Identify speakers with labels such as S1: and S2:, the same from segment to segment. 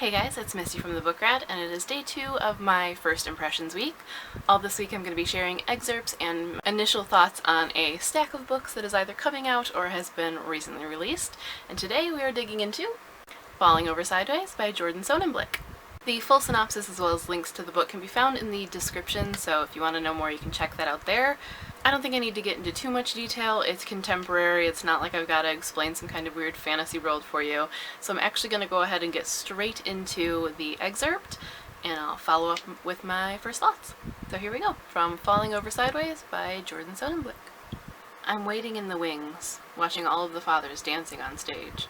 S1: Hey guys, it's Misty from the Book Rat, and it is day 2 of my first impressions week. All this week I'm going to be sharing excerpts and initial thoughts on a stack of books that is either coming out or has been recently released. And today we are digging into Falling Over Sideways by Jordan Sonnenblick. The full synopsis as well as links to the book can be found in the description, so if you want to know more you can check that out there. I don't think I need to get into too much detail. It's contemporary. It's not like I've got to explain some kind of weird fantasy world for you. So I'm actually going to go ahead and get straight into the excerpt, and I'll follow up with my first thoughts. So here we go, from Falling Over Sideways by Jordan Sonnenblick. I'm waiting in the wings, watching all of the fathers dancing on stage.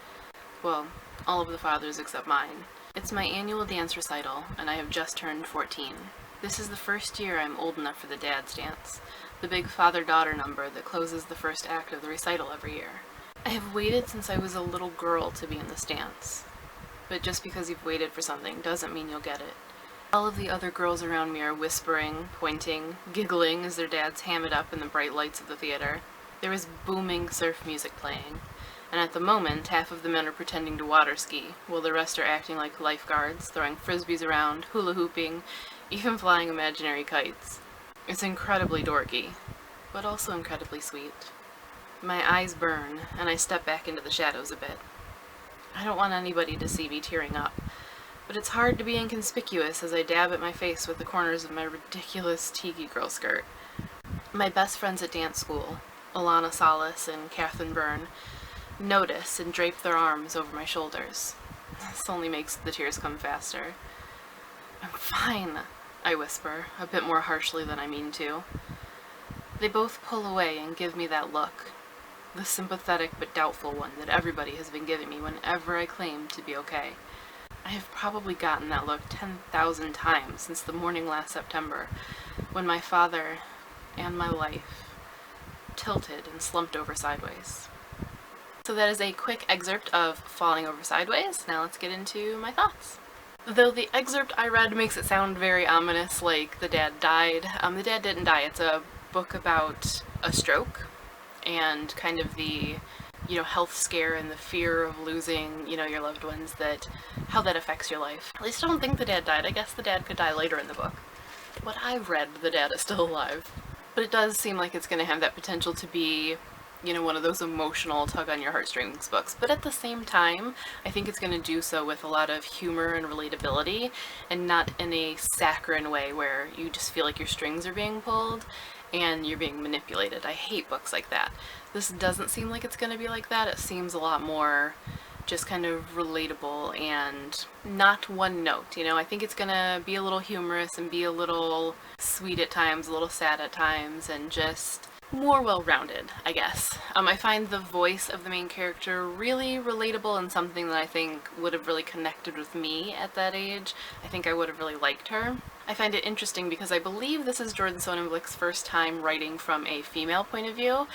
S1: Well, all of the fathers except mine. It's my annual dance recital, and I have just turned 14. This is the first year I'm old enough for the dad's dance, the big father-daughter number that closes the first act of the recital every year. I have waited since I was a little girl to be in this dance. But just because you've waited for something doesn't mean you'll get it. All of the other girls around me are whispering, pointing, giggling as their dads ham it up in the bright lights of the theater. There is booming surf music playing, and at the moment half of the men are pretending to water ski, while the rest are acting like lifeguards, throwing frisbees around, hula hooping, even flying imaginary kites. It's incredibly dorky, but also incredibly sweet. My eyes burn, and I step back into the shadows a bit. I don't want anybody to see me tearing up, but it's hard to be inconspicuous as I dab at my face with the corners of my ridiculous tiki girl skirt. My best friends at dance school, Alana Salas and Catherine Byrne, notice and drape their arms over my shoulders. This only makes the tears come faster. I'm fine, I whisper, a bit more harshly than I mean to. They both pull away and give me that look, the sympathetic but doubtful one that everybody has been giving me whenever I claim to be okay. I have probably gotten that look 10,000 times since the morning last September, when my father and my life tilted and slumped over sideways. So that is a quick excerpt of Falling Over Sideways. Now let's get into my thoughts. Though the excerpt I read makes it sound very ominous, like the dad died, the dad didn't die. It's a book about a stroke and kind of the, health scare and the fear of losing, your loved ones, how that affects your life. At least I don't think the dad died. I guess the dad could die later in the book. What I've read, the dad is still alive. But it does seem like it's going to have that potential to be one of those emotional tug on your heartstrings books. But at the same time, I think it's going to do so with a lot of humor and relatability, and not in a saccharine way where you just feel like your strings are being pulled and you're being manipulated. I hate books like that. This doesn't seem like it's going to be like that. It seems a lot more just kind of relatable and not one note. I think it's going to be a little humorous and be a little sweet at times, a little sad at times, and just more well-rounded, I guess. I find the voice of the main character really relatable and something that I think would have really connected with me at that age. I think I would have really liked her. I find it interesting because I believe this is Jordan Sonnenblick's first time writing from a female point of view,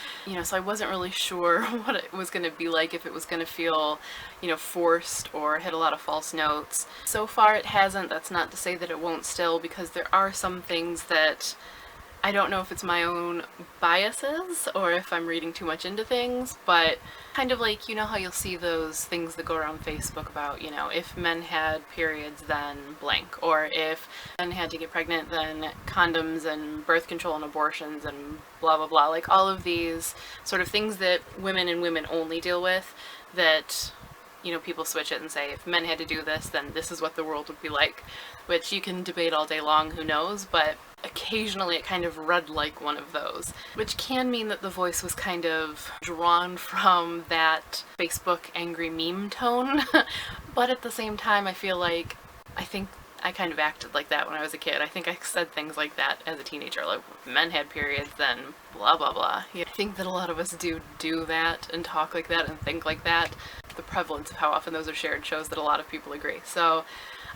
S1: so I wasn't really sure what it was going to be like, if it was going to feel, forced or hit a lot of false notes. So far it hasn't. That's not to say that it won't still, because there are some things that I don't know if it's my own biases or if I'm reading too much into things, but kind of like, how you'll see those things that go around Facebook about, if men had periods then blank, or if men had to get pregnant then condoms and birth control and abortions and blah blah blah, like all of these sort of things that women and women only deal with, that people switch it and say if men had to do this, then this is what the world would be like, which you can debate all day long, who knows, but occasionally it kind of read like one of those, which can mean that the voice was kind of drawn from that Facebook angry meme tone, but at the same time I think I kind of acted like that when I was a kid. I think I said things like that as a teenager, like if men had periods then blah blah blah. I think that a lot of us do that and talk like that and think like that. The prevalence of how often those are shared shows that a lot of people agree. So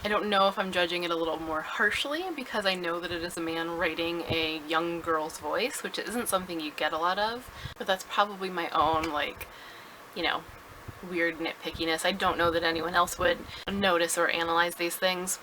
S1: I don't know if I'm judging it a little more harshly because I know that it is a man writing a young girl's voice, which isn't something you get a lot of, but that's probably my own, weird nitpickiness. I don't know that anyone else would notice or analyze these things.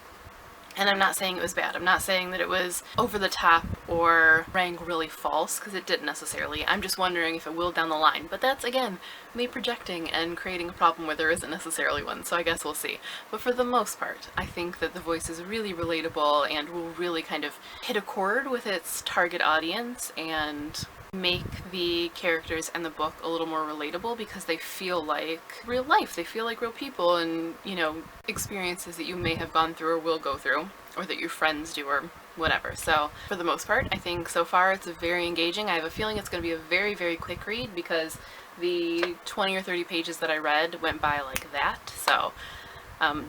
S1: And I'm not saying it was bad. I'm not saying that it was over the top or rang really false, because it didn't necessarily. I'm just wondering if it will down the line. But that's, again, me projecting and creating a problem where there isn't necessarily one, so I guess we'll see. But for the most part, I think that the voice is really relatable and will really kind of hit a chord with its target audience and make the characters and the book a little more relatable, because they feel like real life. They feel like real people and, you know, experiences that you may have gone through or will go through, or that your friends do, or whatever. So for the most part, I think so far it's very engaging. I have a feeling it's going to be a very, very quick read, because the 20 or 30 pages that I read went by like that. So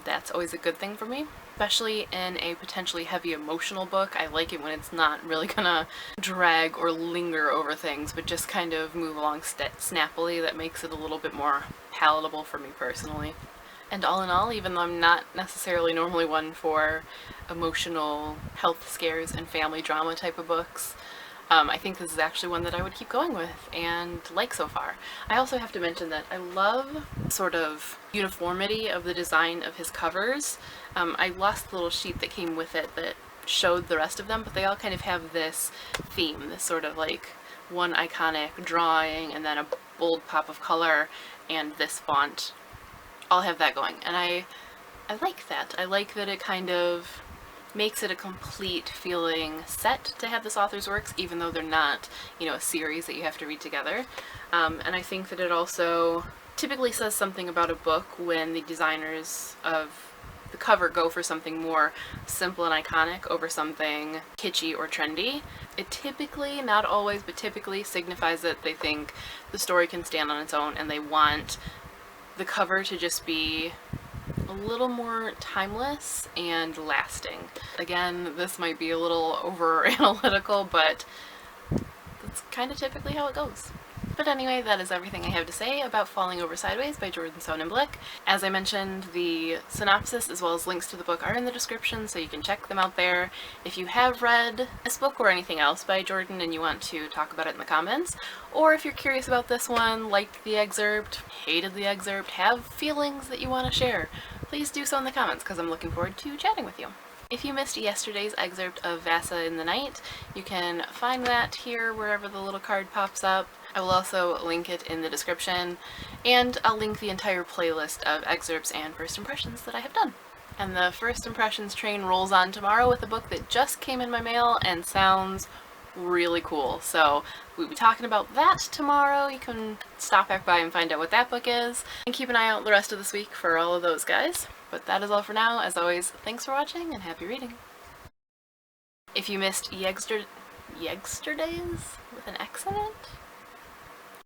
S1: that's always a good thing for me, especially in a potentially heavy emotional book. I like it when it's not really gonna drag or linger over things, but just kind of move along snappily. That makes it a little bit more palatable for me personally. And all in all, even though I'm not necessarily normally one for emotional health scares and family drama type of books, I think this is actually one that I would keep going with and like so far. I also have to mention that I love sort of uniformity of the design of his covers. I lost the little sheet that came with it that showed the rest of them, but they all kind of have this theme, this sort of like one iconic drawing and then a bold pop of color and this font all have that going. And I like that. I like that it kind of makes it a complete feeling set to have this author's works, even though they're not, you know, a series that you have to read together. And I think that it also typically says something about a book when the designers of the cover go for something more simple and iconic over something kitschy or trendy. It typically, not always, but typically signifies that they think the story can stand on its own and they want the cover to just be a little more timeless and lasting. Again, this might be a little over analytical, but that's kind of typically how it goes. But anyway, that is everything I have to say about Falling Over Sideways by Jordan Sonnenblick. As I mentioned, the synopsis as well as links to the book are in the description, so you can check them out there. If you have read this book or anything else by Jordan and you want to talk about it in the comments, or if you're curious about this one, liked the excerpt, hated the excerpt, have feelings that you want to share, please do so in the comments, because I'm looking forward to chatting with you. If you missed yesterday's excerpt of Vasa in the Night, you can find that here wherever the little card pops up. I will also link it in the description, and I'll link the entire playlist of excerpts and first impressions that I have done. And the first impressions train rolls on tomorrow with a book that just came in my mail and sounds really cool. So we'll be talking about that tomorrow. You can stop back by and find out what that book is, and keep an eye out the rest of this week for all of those guys. But that is all for now. As always, thanks for watching and happy reading. If you missed yesterday's with an X in it,